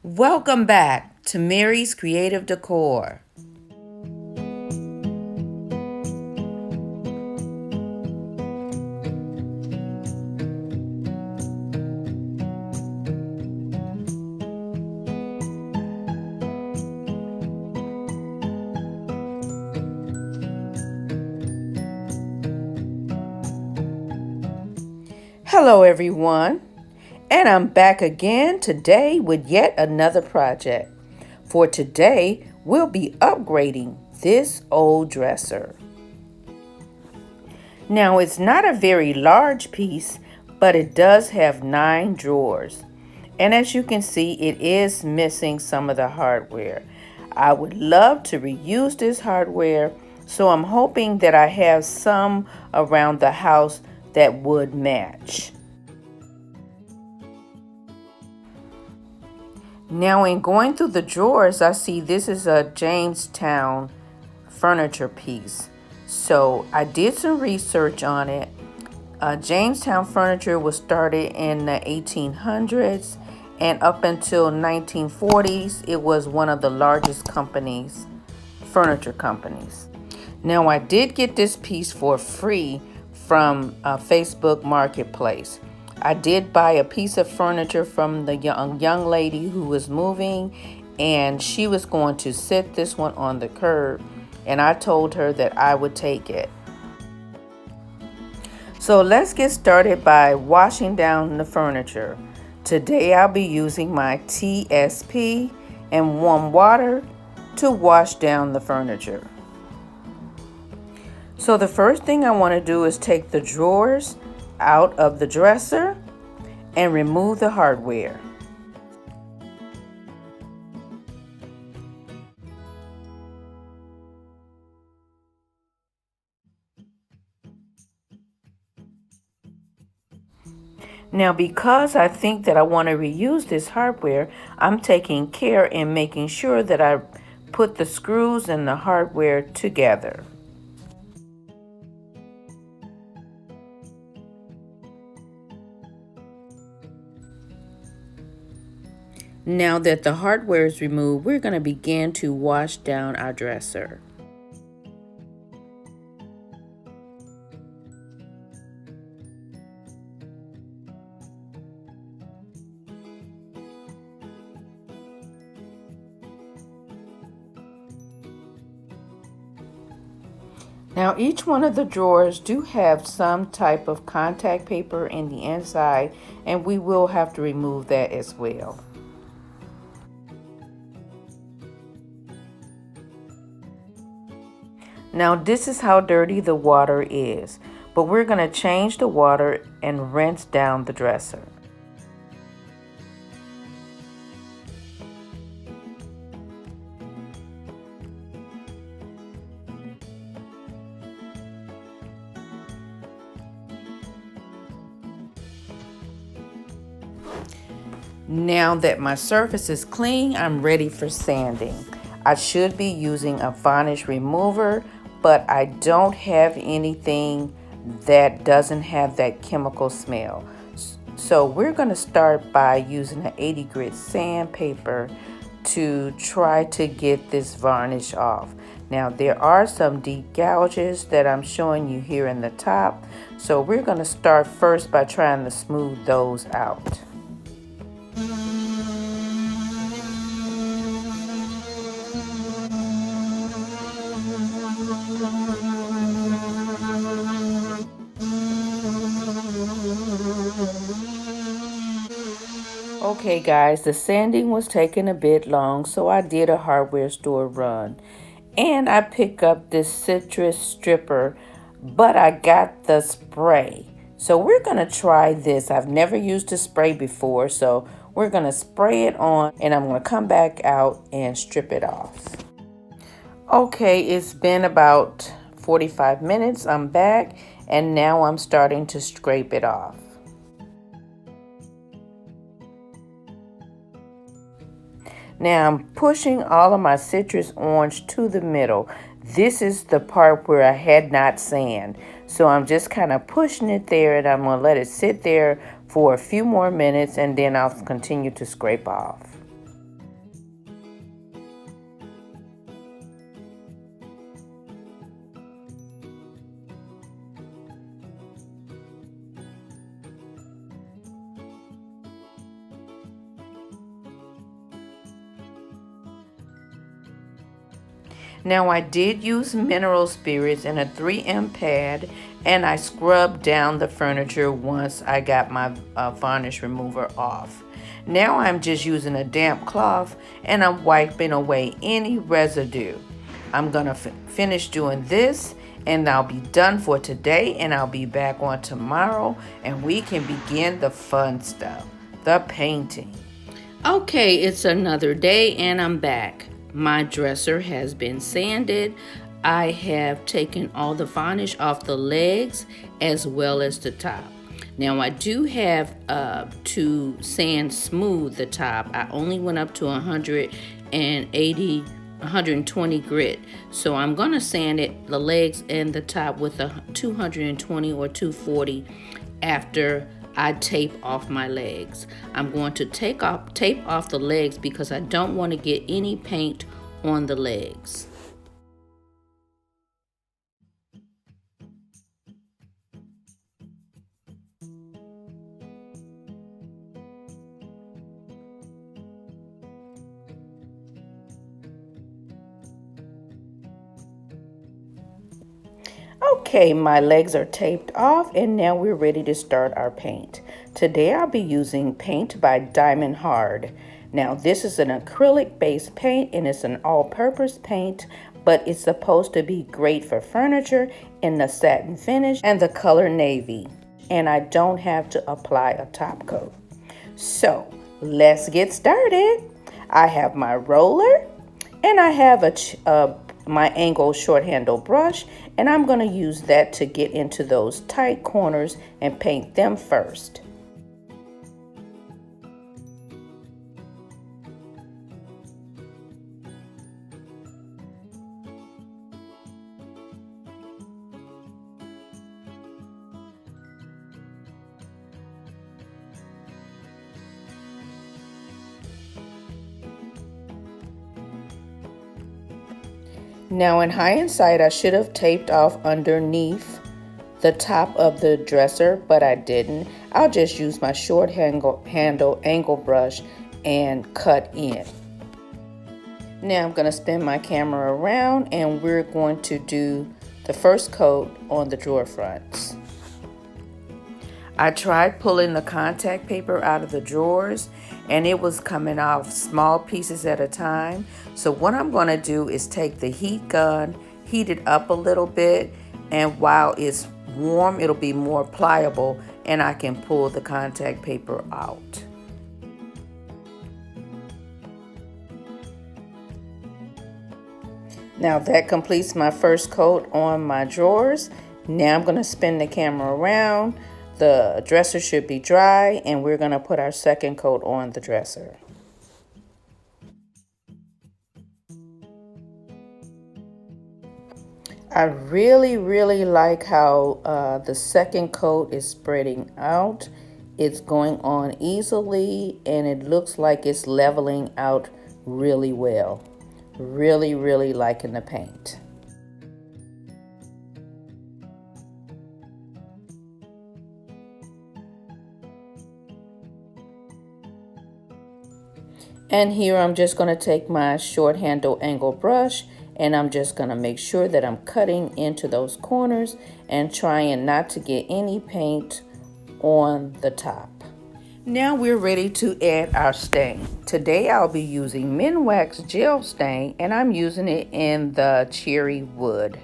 Welcome back to Mary's Creative Decor. Hello everyone, and I'm back again today with yet another project. For today, we'll be upgrading this old dresser. Now, it's not a very large piece, but it does have 9 drawers. And as you can see, it is missing some of the hardware. I would love to reuse this hardware, so I'm hoping that I have some around the house that would match. Now, in going through the drawers, I see this is a Jamestown furniture piece. So I did some research on it. Jamestown furniture was started in the 1800s, and up until 1940s, it was one of the largest companies, furniture companies. Now, I did get this piece for free from Facebook Marketplace. I did buy a piece of furniture from the young lady who was moving, and she was going to set this one on the curb, and I told her that I would take it. So let's get started by washing down the furniture. Today I'll be using my TSP and warm water to wash down the furniture. So the first thing I want to do is take the drawers out of the dresser and remove the hardware. Now, because I think that I want to reuse this hardware, I'm taking care in making sure that I put the screws and the hardware together. Now that the hardware is removed, we're going to begin to wash down our dresser. Now each one of the drawers do have some type of contact paper in the inside, and we will have to remove that as well. Now this is how dirty the water is, but we're going to change the water and rinse down the dresser. Now that my surface is clean, I'm ready for sanding. I should be using a varnish remover, but I don't have anything that doesn't have that chemical smell. So we're going to start by using an 80 grit sandpaper to try to get this varnish off. Now there are some deep gouges that I'm showing you here in the top, so we're going to start first by trying to smooth those out. Okay guys, the sanding was taking a bit long, so I did a hardware store run. And I picked up this citrus stripper, but I got the spray. So we're going to try this. I've never used a spray before, so we're going to spray it on, and I'm going to come back out and strip it off. Okay, it's been about 45 minutes. I'm back, and now I'm starting to scrape it off. Now I'm pushing all of my citrus orange to the middle. This is the part where I had not sand. So I'm just kind of pushing it there, and I'm going to let it sit there for a few more minutes, and then I'll continue to scrape off. Now I did use mineral spirits in a 3M pad, and I scrubbed down the furniture once I got my varnish remover off. Now I'm just using a damp cloth and I'm wiping away any residue. I'm gonna finish doing this and I'll be done for today, and I'll be back on tomorrow and we can begin the fun stuff, the painting. Okay, it's another day and I'm back. My dresser has been sanded. I have taken all the varnish off the legs as well as the top. Now I do have to sand smooth the top. I only went up to 120 grit. So I'm gonna sand it, the legs and the top, with a 220 or 240 after I tape off my legs. I'm going to tape off the legs because I don't want to get any paint on the legs. Okay, my legs are taped off and now we're ready to start our paint. Today I'll be using paint by Diamond Hard. Now this is an acrylic based paint and it's an all-purpose paint, but it's supposed to be great for furniture in the satin finish and the color navy. And I don't have to apply a top coat. So let's get started. I have my roller and I have my angle short handle brush, and I'm going to use that to get into those tight corners and paint them first. Now in hindsight, I should have taped off underneath the top of the dresser, but I didn't. I'll just use my short handle angle brush and cut in. Now I'm going to spin my camera around and we're going to do the first coat on the drawer fronts. I tried pulling the contact paper out of the drawers and it was coming off small pieces at a time. So what I'm going to do is take the heat gun, heat it up a little bit, and while it's warm, it'll be more pliable and I can pull the contact paper out. Now that completes my first coat on my drawers. Now I'm going to spin the camera around. The dresser should be dry and we're going to put our second coat on the dresser. I really like how the second coat is spreading out. It's going on easily and it looks like it's leveling out really well. Really liking the paint. And here I'm just going to take my short handle angle brush and I'm just going to make sure that I'm cutting into those corners and trying not to get any paint on the top. Now we're ready to add our stain. Today I'll be using Minwax gel stain and I'm using it in the cherry wood.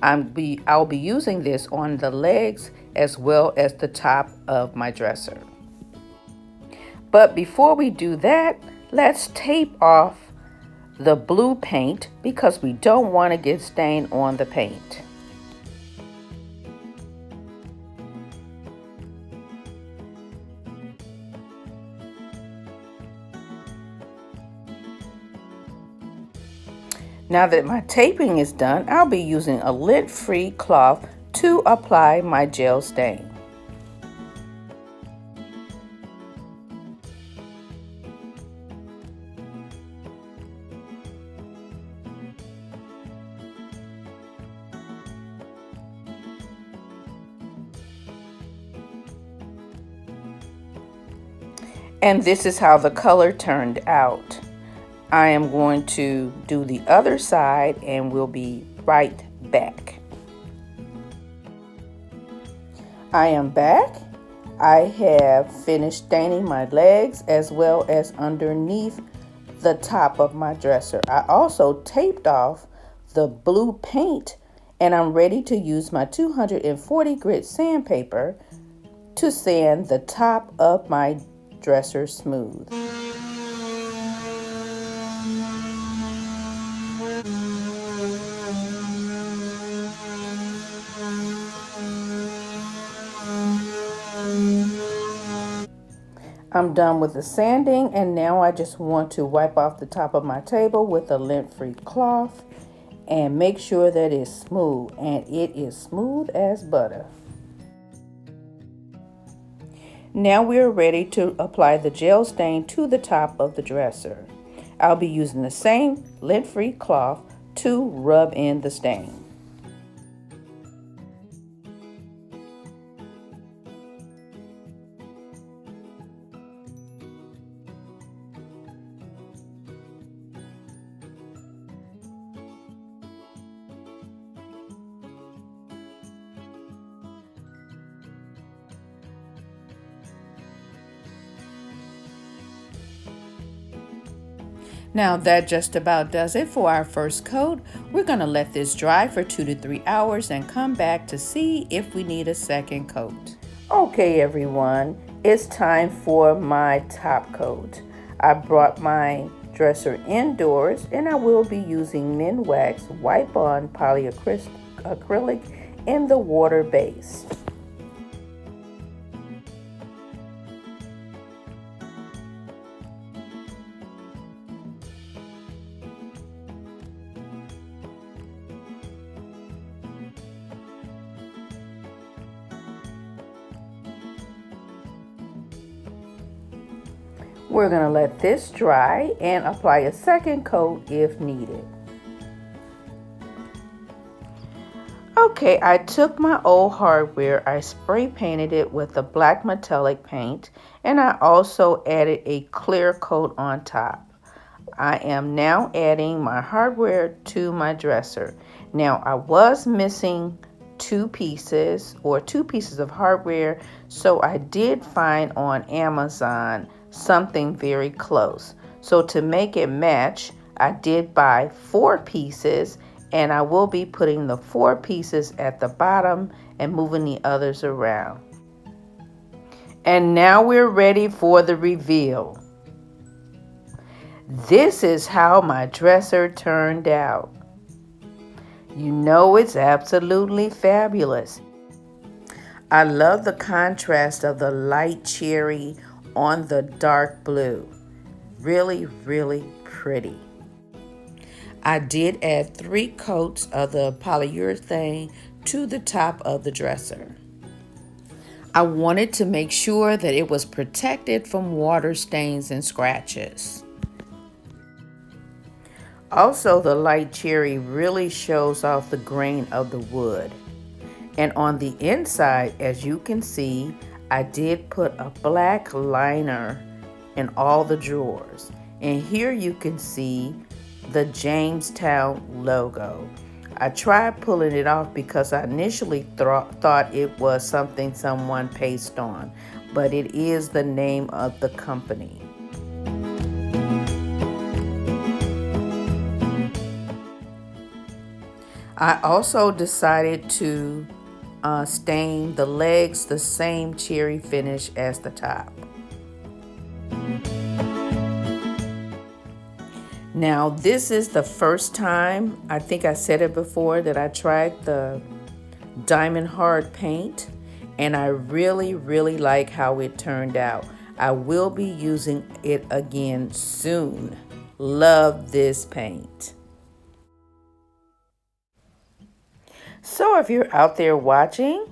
I'll be using this on the legs as well as the top of my dresser. But before we do that, let's tape off the blue paint because we don't want to get stain on the paint. Now that my taping is done, I'll be using a lint-free cloth to apply my gel stain. And this is how the color turned out. I am going to do the other side and we'll be right back. I am back. I have finished staining my legs as well as underneath the top of my dresser. I also taped off the blue paint and I'm ready to use my 240 grit sandpaper to sand the top of my dresser smooth. I'm done with the sanding and now I just want to wipe off the top of my table with a lint-free cloth and make sure that it's smooth, and it is smooth as butter. Now we are ready to apply the gel stain to the top of the dresser. I'll be using the same lint-free cloth to rub in the stain. Now that just about does it for our first coat. We're going to let this dry for 2 to 3 hours and come back to see if we need a second coat. Okay everyone, it's time for my top coat. I brought my dresser indoors and I will be using Minwax wipe-on polyacrylic in the water base. We're going to let this dry and apply a second coat if needed. Okay, I took my old hardware, I spray painted it with a black metallic paint, and I also added a clear coat on top. I am now adding my hardware to my dresser. Now, I was missing two pieces of hardware, so I did find on Amazon something very close. So to make it match, I did buy 4 pieces, and I will be putting the 4 pieces at the bottom and moving the others around. And now we're ready for the reveal. This is how my dresser turned out. You know it's absolutely fabulous. I love the contrast of the light cherry on the dark blue. Really, really pretty. I did add 3 coats of the polyurethane to the top of the dresser. I wanted to make sure that it was protected from water stains and scratches. Also, the light cherry really shows off the grain of the wood. And on the inside, as you can see, I did put a black liner in all the drawers. And here you can see the Jamestown logo. I tried pulling it off because I initially thought it was something someone pasted on, but it is the name of the company. I also decided to stain the legs the same cherry finish as the top. Now this is the first time, I think I said it before, that I tried the diamond hard paint, and I really like how it turned out. I will be using it again soon. Love this paint. So if you're out there watching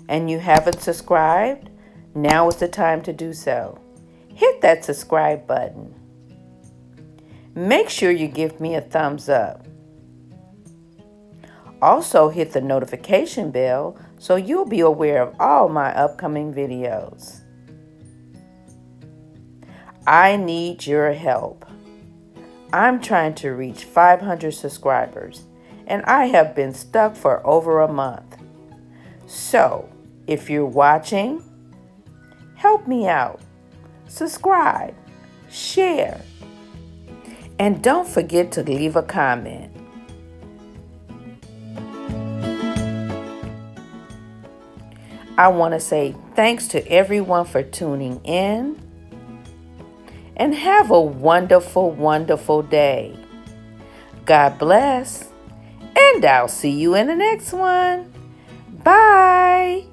and you haven't subscribed, now is the time to do so. Hit that subscribe button. Make sure you give me a thumbs up. Also hit the notification bell so you'll be aware of all my upcoming videos. I need your help. I'm trying to reach 500 subscribers, and I have been stuck for over a month. So, if you're watching, help me out. Subscribe, share, and don't forget to leave a comment. I want to say thanks to everyone for tuning in, and have a wonderful, wonderful day. God bless, and I'll see you in the next one. Bye.